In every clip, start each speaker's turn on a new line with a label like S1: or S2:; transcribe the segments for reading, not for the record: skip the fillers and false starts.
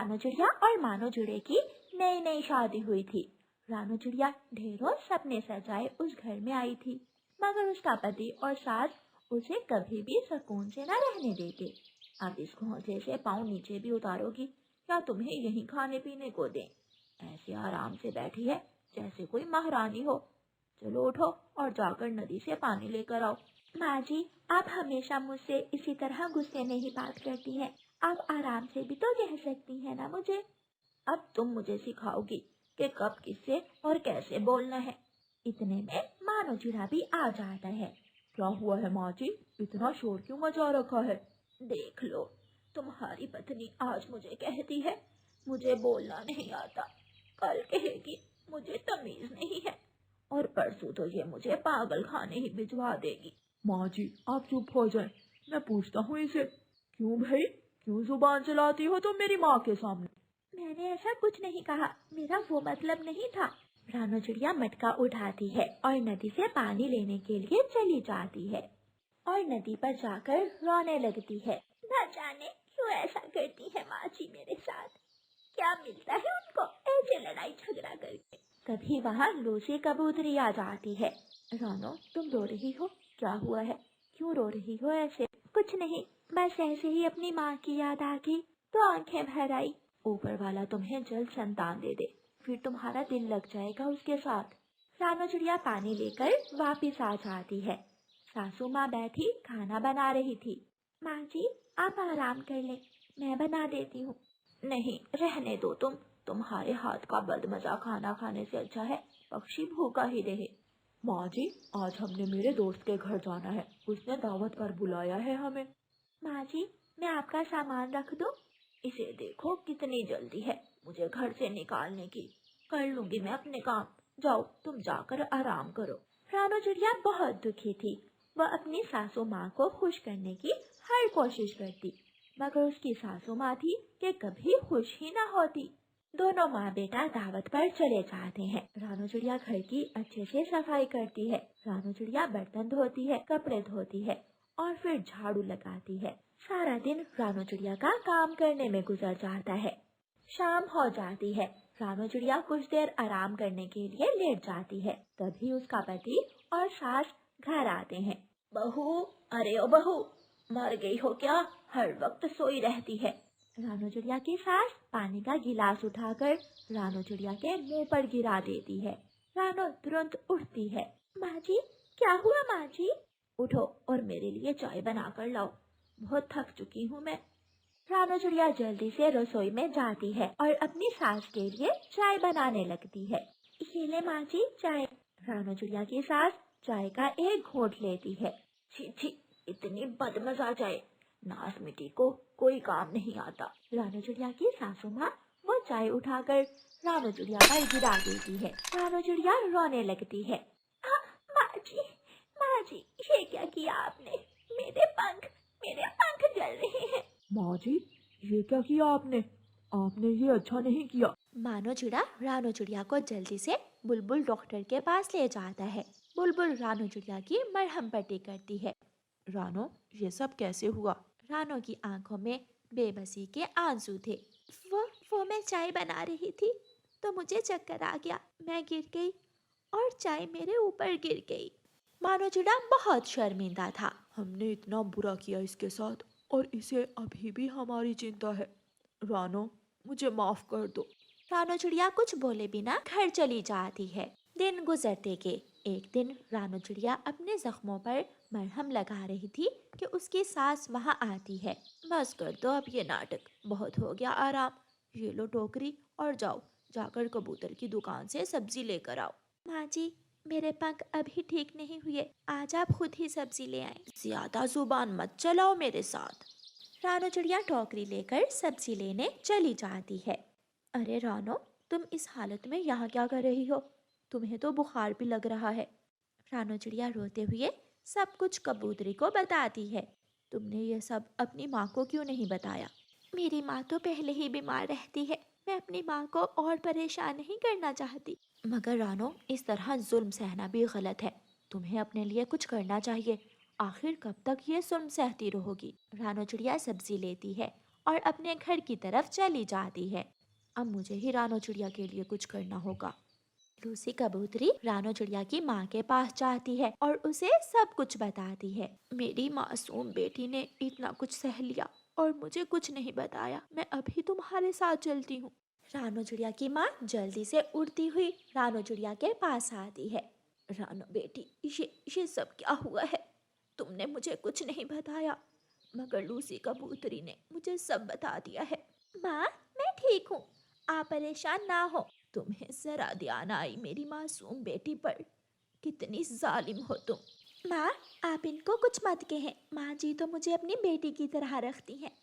S1: रानो चिड़िया और मानो चिड़िया की नई नई शादी हुई थी। रानो चिड़िया ढेरों सपने सजाए उस घर में आई थी, मगर उसका पति और सास उसे कभी भी सुकून से न रहने देते। अब इस घोंसले से पाँव नीचे भी उतारोगी या तुम्हें यहीं खाने पीने को दें? ऐसे आराम से बैठी है जैसे कोई महारानी हो। चलो उठो और जाकर नदी से पानी लेकर आओ। माँ जी, आप हमेशा मुझसे इसी तरह गुस्से में ही बात करती हैं। आप आराम से भी तो कह सकती हैं ना मुझे। अब तुम मुझे सिखाओगी कि कब किससे और कैसे बोलना है। इतने में मानो चिड़ा भी आ जाता है।
S2: क्या हुआ है माँ जी, इतना शोर क्यों मचा रखा है?
S1: देख लो, तुम्हारी पत्नी आज मुझे कहती है मुझे बोलना नहीं आता, कल कहेगी मुझे तमीज नहीं है, और परसों तो ये मुझे पागल खाने ही भिजवा देगी।
S2: माँ जी, आप चुप हो जाएं, मैं पूछता हूँ इसे। क्यों भाई, क्यों जुबान चलाती हो तुम मेरी माँ के सामने?
S1: मैंने ऐसा कुछ नहीं कहा, मेरा वो मतलब नहीं था। रानो चिड़िया मटका उठाती है और नदी से पानी लेने के लिए चली जाती है और नदी पर जाकर रोने लगती है। न जाने क्यों ऐसा करती है माँ जी मेरे साथ, क्या मिलता है उनको ऐसे लड़ाई झगड़ा करके। तभी वहाँ लूसी कबूतरी आ जाती है। रानो, तुम रो रही हो, क्या हुआ है, क्यों रो रही हो ऐसे? कुछ नहीं, बस ऐसे ही अपनी माँ की याद आ गई तो आंखें भर आई। ऊपर वाला तुम्हें जल्द संतान दे दे, फिर तुम्हारा दिल लग जाएगा उसके साथ। रानो चिड़िया पानी लेकर वापिस आ जाती है। सासू माँ बैठी खाना बना रही थी। माँ जी, आप आराम कर ले, मैं बना देती हूँ। नहीं, रहने दो, तुम्हारे हाथ का बदमजा खाना खाने से अच्छा है पक्षी भूखा ही रहे।
S2: माँ जी, आज हमने मेरे दोस्त के घर जाना है, उसने दावत पर बुलाया है हमें।
S1: माँ जी, मैं आपका सामान रख दूं? इसे देखो कितनी जल्दी है मुझे घर से निकालने की। कर लूंगी मैं अपने काम, जाओ तुम जाकर आराम करो। रानो चिड़िया बहुत दुखी थी। वह अपनी सासू माँ को खुश करने की हर कोशिश करती, मगर उसकी सासू माँ थी कि कभी खुश ही न होती। दोनों माँ बेटा दावत पर चले जाते हैं। रानो चिड़िया घर की अच्छे से सफाई करती है। रानो चिड़िया बर्तन धोती है, कपड़े धोती है और फिर झाड़ू लगाती है। सारा दिन रानो चिड़िया का काम करने में गुजर जाता है। शाम हो जाती है। रानो चिड़िया कुछ देर आराम करने के लिए लेट जाती है। तभी उसका पति और सास घर आते हैं। बहू, अरे ओ बहू, मर गई हो क्या, हर वक्त सोई रहती है। रानो चिड़िया की सास पानी का गिलास उठाकर रानो चिड़िया के मुंह पर गिरा देती है। रानो तुरंत उठती है। माँ जी, क्या हुआ माँ जी? उठो और मेरे लिए चाय बना कर लाओ, बहुत थक चुकी हूँ मैं। रानो चिड़िया जल्दी से रसोई में जाती है और अपनी सास के लिए चाय बनाने लगती है। ये ले माँ जी चाय। रानो चिड़िया की सास चाय का एक घूंट लेती है। छी छी, इतनी बदमजा चाय, नास मिट्टी को कोई काम नहीं आता। रानो चिड़िया की सासू माँ वो चाय उठाकर रानो चिड़िया पर गिरा देती है। रानो चिड़िया रोने लगती है। माँ जी, ये क्या किया आपने? मेरे पंख जल रहे हैं।
S2: माँ जी, ये क्या किया आपने? आपने ये अच्छा नहीं किया।
S1: मानो चिड़ा रानो चिड़िया को जल्दी से बुलबुल डॉक्टर के पास ले जाता है। बुलबुल रानो चिड़िया की मरहम पट्टी करती है।
S2: रानो, ये सब कैसे हुआ?
S1: रानो की आंखों में बेबसी के आंसू थे। वो मैं चाय बना रही थी तो मुझे चक्कर आ गया, मैं गिर गई और चाय मेरे ऊपर गिर गई। मानो चिड़ा बहुत शर्मिंदा था।
S2: हमने इतना बुरा किया इसके साथ और इसे अभी भी हमारी चिंता है। रानो, मुझे माफ कर दो।
S1: रानो चिड़िया कुछ बोले बिना घर चली जाती है। दिन गुजरते के एक दिन रानो चिड़िया अपने जख्मों पर मरहम लगा रही थी कि उसकी सास वहाँ आती है। बस कर दो अब ये नाटक, बहुत हो गया आराम। ये लो टोकरी और जाओ, जाकर कबूतर की दुकान से सब्जी लेकर आओ। माँ जी, मेरे पंख अभी ठीक नहीं हुए, आज आप खुद ही सब्जी ले आए। ज्यादा जुबान मत चलाओ मेरे साथ। रानो चिड़िया टोकरी लेकर सब्जी लेने चली जाती है। अरे रानो, तुम इस हालत में यहाँ क्या कर रही हो? तुम्हें तो बुखार भी लग रहा है। रानो चिड़िया रोते हुए सब कुछ कबूतरी को बताती है। तुमने ये सब अपनी माँ को क्यों नहीं बताया? मेरी माँ तो पहले ही बीमार रहती है, मैं अपनी माँ को और परेशान नहीं करना चाहती। मगर रानो, इस तरह जुल्म सहना भी गलत है, तुम्हें अपने लिए कुछ करना चाहिए। आखिर कब तक ये जुल्म सहती रहोगी? रानो चिड़िया सब्जी लेती है और अपने घर की तरफ चली जाती है। अब मुझे ही रानो चिड़िया के लिए कुछ करना होगा। लूसी कबूतरी रानो चिड़िया की माँ के पास जाती है और उसे सब कुछ बताती है। मेरी मासूम बेटी ने इतना कुछ सह लिया और मुझे कुछ नहीं बताया। मैं अभी तुम्हारे साथ चलती हूँ। रानो चिड़िया की माँ जल्दी से उड़ती हुई रानो चिड़िया के पास आती है। रानो बेटी, ये सब क्या हुआ है? तुमने मुझे कुछ नहीं बताया, मगर लूसी कबूतरी ने मुझे सब बता दिया है। माँ, मैं ठीक हूँ, आप परेशान ना हो। तुम्हें जरा ध्यान आई मेरी मासूम बेटी पर? कितनी जालिम हो तुम। माँ, आप इनको कुछ मत कहें। माँ जी तो मुझे अपनी बेटी की तरह रखती हैं।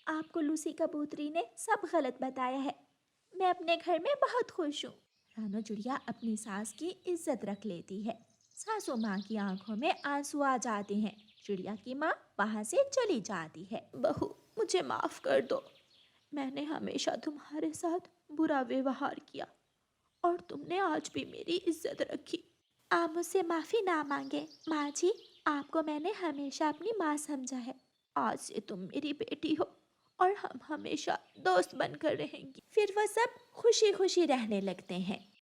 S1: आपको लूसी कबूतरी ने सब गलत बताया है। मैं अपने घर में बहुत खुश हूँ। रानो चिड़िया अपनी सास की इज्जत रख लेती है। सासू माँ की आंखों में आंसू आ जाते हैं। चिड़िया की माँ वहाँ से चली जाती है। बहू, मुझे माफ कर दो। मैंने हमेशा तुम्हारे साथ बुरा व्यवहार किया और तुमने आज भी मेरी इज्जत रखी। आप मुझसे माफी ना मांगे। माँ जी, आपको मैंने हमेशा अपनी माँ समझा है। आज से तुम मेरी बेटी हो और हम हमेशा दोस्त बनकर रहेंगे। फिर वो सब खुशी खुशी रहने लगते हैं।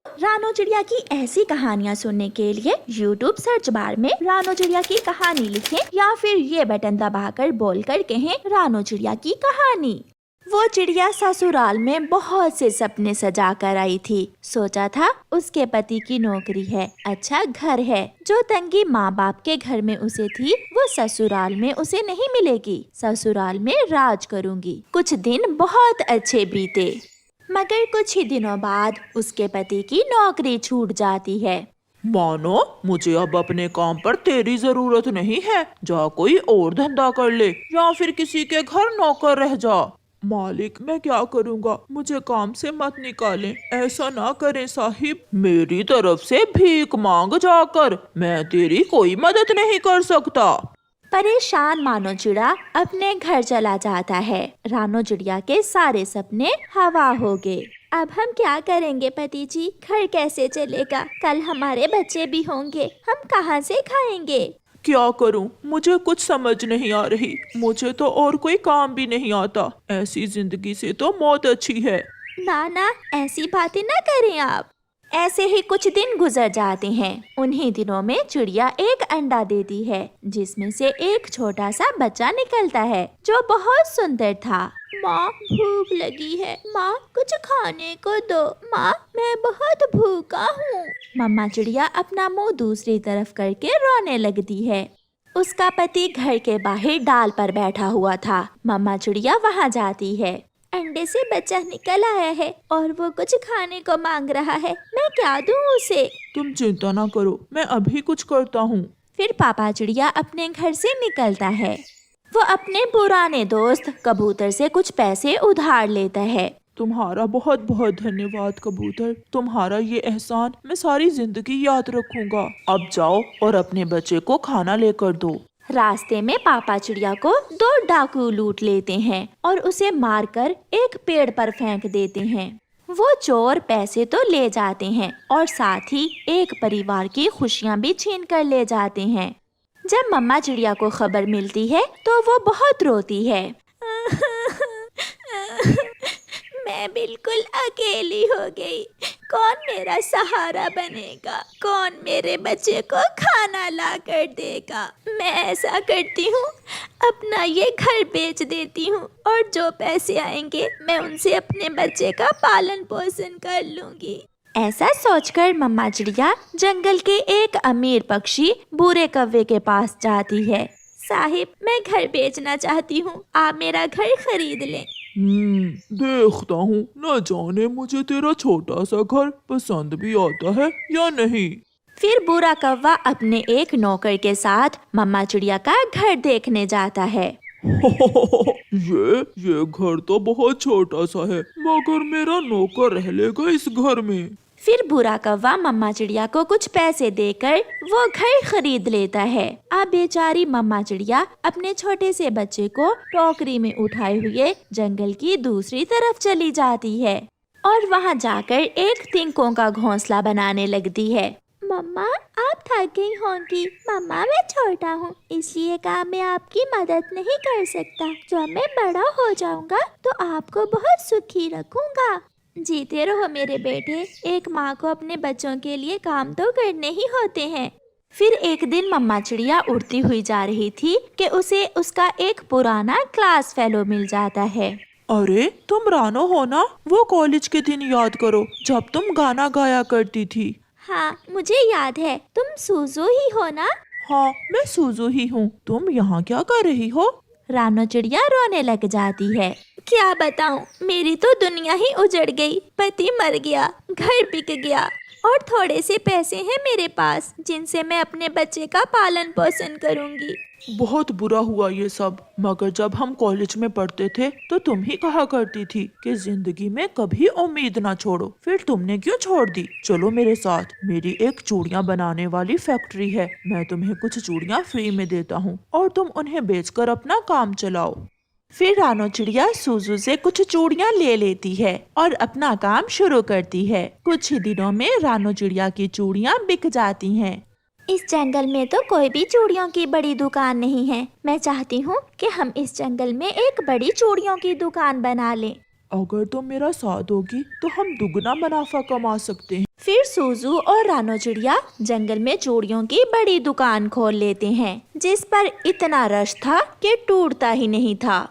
S1: रानो चिड़िया की ऐसी कहानियाँ सुनने के लिए YouTube सर्च बार में रानो चिड़िया की कहानी लिखें या फिर ये बटन दबाकर बोलकर कहें रानो चिड़िया की कहानी। वो चिड़िया ससुराल में बहुत से सपने सजा कर आई थी। सोचा था उसके पति की नौकरी है, अच्छा घर है। जो तंगी माँ बाप के घर में उसे थी वो ससुराल में उसे नहीं मिलेगी। ससुराल में राज करूंगी। कुछ दिन बहुत अच्छे बीते, मगर कुछ ही दिनों बाद उसके पति की नौकरी छूट जाती है।
S2: मानो, मुझे अब अपने काम पर तेरी जरूरत नहीं है। जा कोई और धंधा कर ले या फिर किसी के घर नौकर रह जा। मालिक, मैं क्या करूँगा? मुझे काम से मत निकालें। ऐसा ना करें साहिब। मेरी तरफ से भीख मांग जाकर, मैं तेरी कोई मदद नहीं कर सकता।
S1: परेशान मानो चिड़ा अपने घर चला जाता है। रानो चिड़िया के सारे सपने हवा हो गए। अब हम क्या करेंगे पति जी? घर कैसे चलेगा? कल हमारे बच्चे भी होंगे, हम कहाँ से खाएंगे?
S2: क्या करूं? मुझे कुछ समझ नहीं आ रही। मुझे तो और कोई काम भी नहीं आता। ऐसी जिंदगी से तो मौत अच्छी है।
S1: ना ना, ऐसी बातें ना करें आप। ऐसे ही कुछ दिन गुजर जाते हैं। उन्हीं दिनों में चिड़िया एक अंडा देती है, जिसमें से एक छोटा सा बच्चा निकलता है जो बहुत सुंदर था। माँ, भूख लगी है। माँ, कुछ खाने को दो। माँ, मैं बहुत भूखा हूँ। मम्मा चिड़िया अपना मुंह दूसरी तरफ करके रोने लगती है। उसका पति घर के बाहर डाल पर बैठा हुआ था। मम्मा चिड़िया वहाँ जाती है। अंडे से बच्चा निकल आया है और वो कुछ खाने को मांग रहा है। मैं क्या दूं उसे?
S2: तुम चिंता ना करो, मैं अभी कुछ करता हूँ।
S1: फिर पापा चिड़िया अपने घर से निकलता है। वो अपने पुराने दोस्त कबूतर से कुछ पैसे उधार लेता है।
S2: तुम्हारा बहुत बहुत धन्यवाद कबूतर। तुम्हारा ये एहसान मैं सारी जिंदगी याद रखूंगा। अब जाओ और अपने बच्चे को खाना लेकर दो।
S1: रास्ते में पापा चिड़िया को 2 डाकू लूट लेते हैं और उसे मारकर एक पेड़ पर फेंक देते हैं। वो चोर पैसे तो ले जाते हैं और साथ ही एक परिवार की खुशियाँ भी छीन कर ले जाते हैं। जब मम्मा चिड़िया को खबर मिलती है तो वो बहुत रोती है। मैं बिल्कुल अकेली हो गई। कौन मेरा सहारा बनेगा? कौन मेरे बच्चे को खाना ला कर देगा? मैं ऐसा करती हूँ, अपना ये घर बेच देती हूँ और जो पैसे आएंगे मैं उनसे अपने बच्चे का पालन पोषण कर लूंगी। ऐसा सोचकर मम्मा चिड़िया जंगल के एक अमीर पक्षी बूरे कौवे के पास जाती है। साहिब, मैं घर बेचना चाहती हूँ, आप मेरा घर खरीद लें।
S2: देखता हूँ, न जाने मुझे तेरा छोटा सा घर पसंद भी आता है या नहीं।
S1: फिर बुरा कौवा अपने एक नौकर के साथ मम्मा चिड़िया का घर देखने जाता है।
S2: ये घर तो बहुत छोटा सा है, मगर मेरा नौकर रह लेगा इस घर में।
S1: फिर बुरा कौवा मम्मा चिड़िया को कुछ पैसे देकर वो घर खरीद लेता है। अब बेचारी मम्मा चिड़िया अपने छोटे से बच्चे को टोकरी में उठाए हुए जंगल की दूसरी तरफ चली जाती है और वहाँ जाकर एक तिनकों का घोंसला बनाने लगती है। मम्मा आप थक गई होंगी। मम्मा मैं छोटा हूँ इसलिए काम में आपकी मदद नहीं कर सकता। जब मैं बड़ा हो जाऊंगा तो आपको बहुत सुखी रखूंगा। जीते रहो मेरे बेटे, एक माँ को अपने बच्चों के लिए काम तो करने ही होते हैं। फिर एक दिन मम्मा चिड़िया उड़ती हुई जा रही थी कि उसे उसका एक पुराना क्लास फेलो मिल जाता है।
S2: अरे तुम रानो हो ना? वो कॉलेज के दिन याद करो जब तुम गाना गाया करती थी।
S1: हाँ मुझे याद है, तुम सूजू ही हो ना?
S2: हाँ मैं सूजू ही हूँ। तुम यहाँ क्या कर रही हो?
S1: रानो चिड़िया रोने लग जाती है। क्या बताऊं, मेरी तो दुनिया ही उजड़ गई। पति मर गया, घर बिक गया और थोड़े से पैसे हैं मेरे पास जिनसे मैं अपने बच्चे का पालन पोषण करूंगी।
S2: बहुत बुरा हुआ ये सब, मगर जब हम कॉलेज में पढ़ते थे तो तुम ही कहा करती थी कि जिंदगी में कभी उम्मीद ना छोड़ो। फिर तुमने क्यों छोड़ दी? चलो मेरे साथ, मेरी एक चूड़ियाँ बनाने वाली फैक्ट्री है। मैं तुम्हें कुछ चूड़ियाँ फ्री में देता हूँ और तुम उन्हें बेचकर अपना काम चलाओ। फिर रानो चिड़िया सूजू से कुछ चूड़ियाँ ले लेती है और अपना काम शुरू करती है। कुछ ही दिनों में रानो चिड़िया की चूड़ियाँ बिक जाती हैं।
S1: इस जंगल में तो कोई भी चूड़ियों की बड़ी दुकान नहीं है। मैं चाहती हूँ कि हम इस जंगल में एक बड़ी चूड़ियों की दुकान बना लें।
S2: अगर तुम मेरा साथ दोगी तो हम दुगना मुनाफा कमा सकते हैं।
S1: फिर सूजू और रानो चिड़िया जंगल में चूड़ियों की बड़ी दुकान खोल लेते हैं, जिस पर इतना रश था कि टूटता ही नहीं था।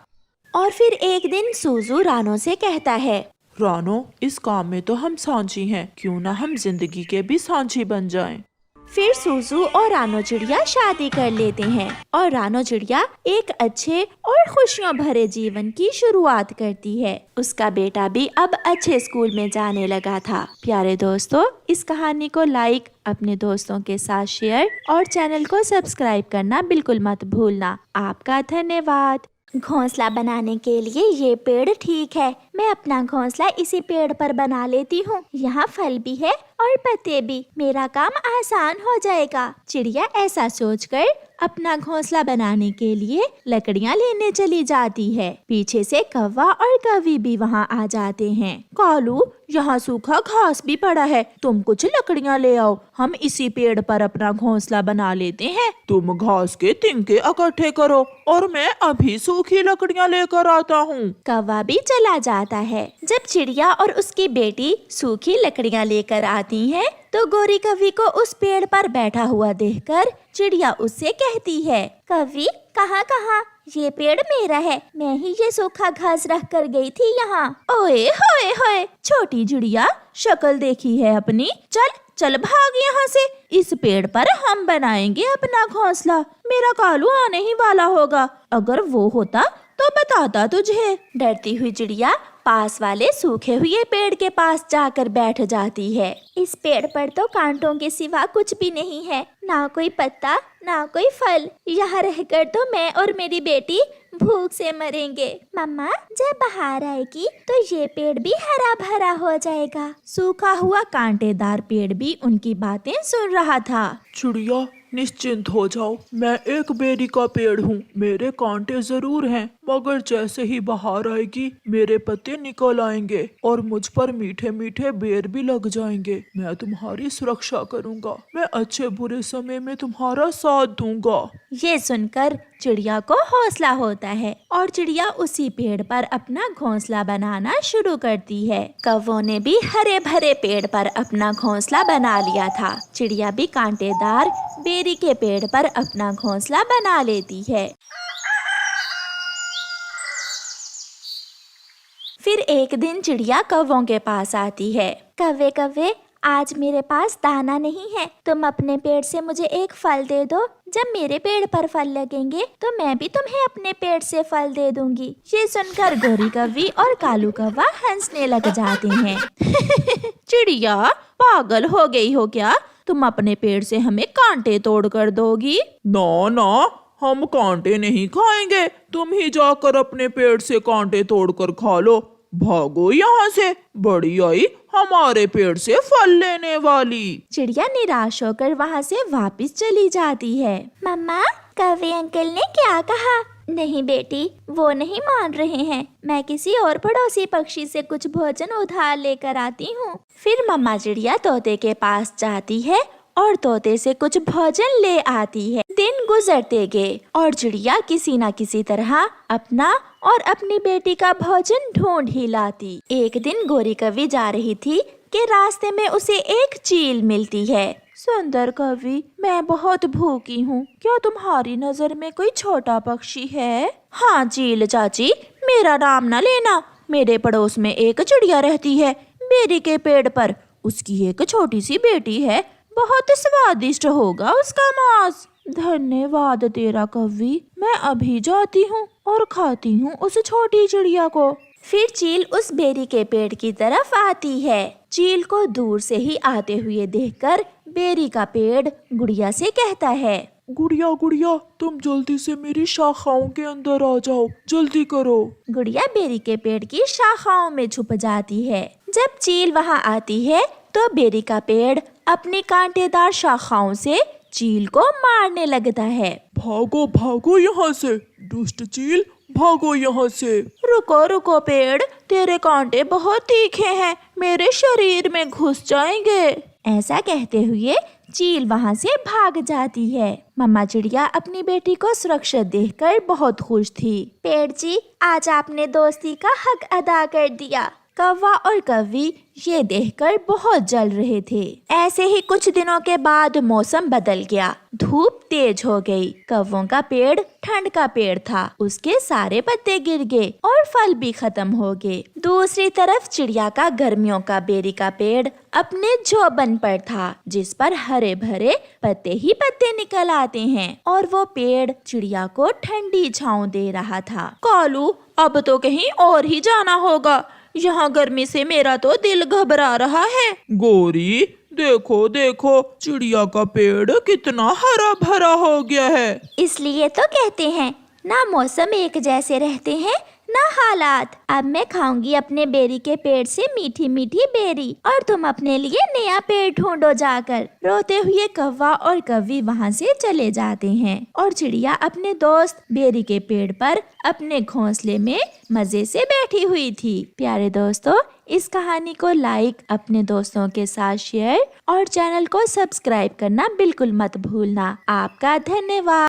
S1: और फिर एक दिन सूजू रानो से कहता है,
S2: रानो इस काम में तो हम सांची हैं, क्यों ना हम जिंदगी के भी सांची बन जाएं।
S1: फिर सूजू और रानो चिड़िया शादी कर लेते हैं और रानो चिड़िया एक अच्छे और खुशियों भरे जीवन की शुरुआत करती है। उसका बेटा भी अब अच्छे स्कूल में जाने लगा था। प्यारे दोस्तों, इस कहानी को लाइक, अपने दोस्तों के साथ शेयर और चैनल को सब्सक्राइब करना बिल्कुल मत भूलना। आपका धन्यवाद। घोंसला बनाने के लिए ये पेड़ ठीक है। मैं अपना घोंसला इसी पेड़ पर बना लेती हूँ। यहाँ फल भी है और पत्ते भी। मेरा काम आसान हो जाएगा। चिड़िया ऐसा सोचकर अपना घोंसला बनाने के लिए लकड़ियाँ लेने चली जाती है। पीछे से कौवा और कौवी भी वहाँ आ जाते हैं। कालू, यहाँ सूखा घास भी पड़ा है, तुम कुछ लकड़ियाँ ले आओ, हम इसी पेड़ पर अपना घोंसला बना लेते हैं।
S2: तुम घास के तिनके इकट्ठे करो और मैं अभी सूखी लकड़ियाँ लेकर आता हूँ।
S1: कौवा भी चला जाता है। जब चिड़िया और उसकी बेटी सूखी लकड़ियाँ लेकर आती हैं, तो गोरी कौवी को उस पेड़ पर बैठा हुआ देखकर चिड़िया उससे कहती है, कौवी कहाँ कहाँ, ये पेड़ मेरा है, मैं ही ये सूखा घास रख कर गई थी यहाँ। ओए होए होए, छोटी चिड़िया, शक्ल देखी है अपनी, चल चल भाग यहाँ से। इस पेड़ पर हम बनाएंगे अपना घोंसला। मेरा कालू आने ही वाला होगा, अगर वो होता तो बताता तुझे। डरती हुई चिड़िया पास वाले सूखे हुए पेड़ के पास जाकर बैठ जाती है। इस पेड़ पर तो कांटों के सिवा कुछ भी नहीं है, ना कोई पत्ता ना कोई फल। यहाँ रहकर तो मैं और मेरी बेटी भूख से मरेंगे। मम्मा, जब बाहर आएगी तो ये पेड़ भी हरा भरा हो जाएगा। सूखा हुआ कांटेदार पेड़ भी उनकी बातें सुन रहा था।
S2: चिड़िया निश्चिंत हो जाओ, मैं एक बेरी का पेड़ हूँ। मेरे कांटे जरूर हैं, मगर जैसे ही बाहर आएगी मेरे पत्ते निकल आएंगे और मुझ पर मीठे मीठे बेर भी लग जाएंगे। मैं तुम्हारी सुरक्षा करूँगा, मैं अच्छे बुरे समय में तुम्हारा साथ दूंगा।
S1: ये सुनकर चिड़िया को हौसला होता है और चिड़िया उसी पेड़ पर अपना घोंसला बनाना शुरू करती है। कौवों ने भी हरे भरे पेड़ पर अपना घोंसला बना लिया था। चिड़िया भी कांटेदार बेरी के पेड़ पर अपना घोंसला बना लेती है। फिर एक दिन चिड़िया कौवों के पास आती है। कौवे कौवे, आज मेरे पास दाना नहीं है, तुम अपने पेड़ से मुझे एक फल दे दो। जब मेरे पेड़ पर फल लगेंगे तो मैं भी तुम्हें अपने पेड़ से फल दे दूंगी। ये सुनकर गोरी कौवी और कालू कौवा हंसने लग जाते हैं। चिड़िया, पागल हो गई हो क्या? तुम अपने पेड़ से हमें कांटे तोड़ कर दोगी?
S2: ना ना, हम कांटे नहीं खाएंगे, तुम ही जाकर अपने पेड़ से कांटे तोड़कर खा लो। भागो यहाँ से, बड़ी आई हमारे पेड़ से फल लेने वाली।
S1: चिड़िया निराश होकर वहाँ से वापस चली जाती है। मम्मा, कौवे अंकल ने क्या कहा? नहीं बेटी, वो नहीं मान रहे हैं। मैं किसी और पड़ोसी पक्षी से कुछ भोजन उधार लेकर आती हूँ। फिर मम्मा चिड़िया तोते के पास जाती है
S3: और तोते से कुछ भोजन ले आती है। दिन गुजरते गए और चिड़िया किसी न किसी तरह अपना और अपनी बेटी का भोजन ढूंढ ही लाती। एक दिन गोरी कवि जा रही थी कि रास्ते में उसे एक चील मिलती है। सुंदर कवि, मैं बहुत भूखी हूँ, क्या तुम्हारी नजर में कोई छोटा पक्षी है? हाँ चील चाची, मेरा नाम न लेना, मेरे पड़ोस में एक चिड़िया रहती है बेरी के पेड़ पर। उसकी एक छोटी सी बेटी है, बहुत स्वादिष्ट होगा उसका मांस। धन्यवाद तेरा कवि, मैं अभी जाती हूँ और खाती हूँ उस छोटी चिड़िया को। फिर चील उस बेरी के पेड़ की तरफ आती है। चील को दूर से ही आते हुए देखकर बेरी का पेड़ गुड़िया से कहता है,
S2: गुड़िया गुड़िया, तुम जल्दी से मेरी शाखाओं के अंदर आ जाओ, जल्दी करो।
S3: गुड़िया बेरी के पेड़ की शाखाओं में छुप जाती है। जब चील वहाँ आती है तो बेरी का पेड़ अपनी कांटेदार शाखाओं से चील को मारने लगता है।
S2: भागो भागो यहाँ से, दुष्ट चील, भागो यहाँ से।
S3: रुको रुको पेड़, तेरे कांटे बहुत तीखे हैं, मेरे शरीर में घुस जाएंगे। ऐसा कहते हुए चील वहाँ से भाग जाती है। मम्मा चिड़िया अपनी बेटी को सुरक्षित देखकर बहुत खुश थी। पेड़ जी, आज आपने दोस्ती का हक अदा कर दिया। कौवा और कव्वी ये देखकर बहुत जल रहे थे। ऐसे ही कुछ दिनों के बाद मौसम बदल गया, धूप तेज हो गई। कौवों का पेड़ ठंड का पेड़ था, उसके सारे पत्ते गिर गए और फल भी खत्म हो गए। दूसरी तरफ चिड़िया का गर्मियों का बेरी का पेड़ अपने जोबन पर था, जिस पर हरे भरे पत्ते ही पत्ते निकल आते हैं, और वो पेड़ चिड़िया को ठंडी छांव दे रहा था। कालू, अब तो कहीं और ही जाना होगा, यहाँ गर्मी से मेरा तो दिल घबरा रहा है।
S2: गोरी, देखो देखो, चिड़िया का पेड़ कितना हरा भरा हो गया है।
S3: इसलिए तो कहते हैं ना मौसम एक जैसे रहते हैं ना हालात। अब मैं खाऊंगी अपने बेरी के पेड़ से मीठी मीठी बेरी, और तुम अपने लिए नया पेड़ ढूंढो जाकर। रोते हुए कौवा और कव्वी वहाँ से चले जाते हैं, और चिड़िया अपने दोस्त बेरी के पेड़ पर अपने घोंसले में मजे से बैठी हुई थी। प्यारे दोस्तों, इस कहानी को लाइक, अपने दोस्तों के साथ शेयर और चैनल को सब्सक्राइब करना बिल्कुल मत भूलना। आपका धन्यवाद।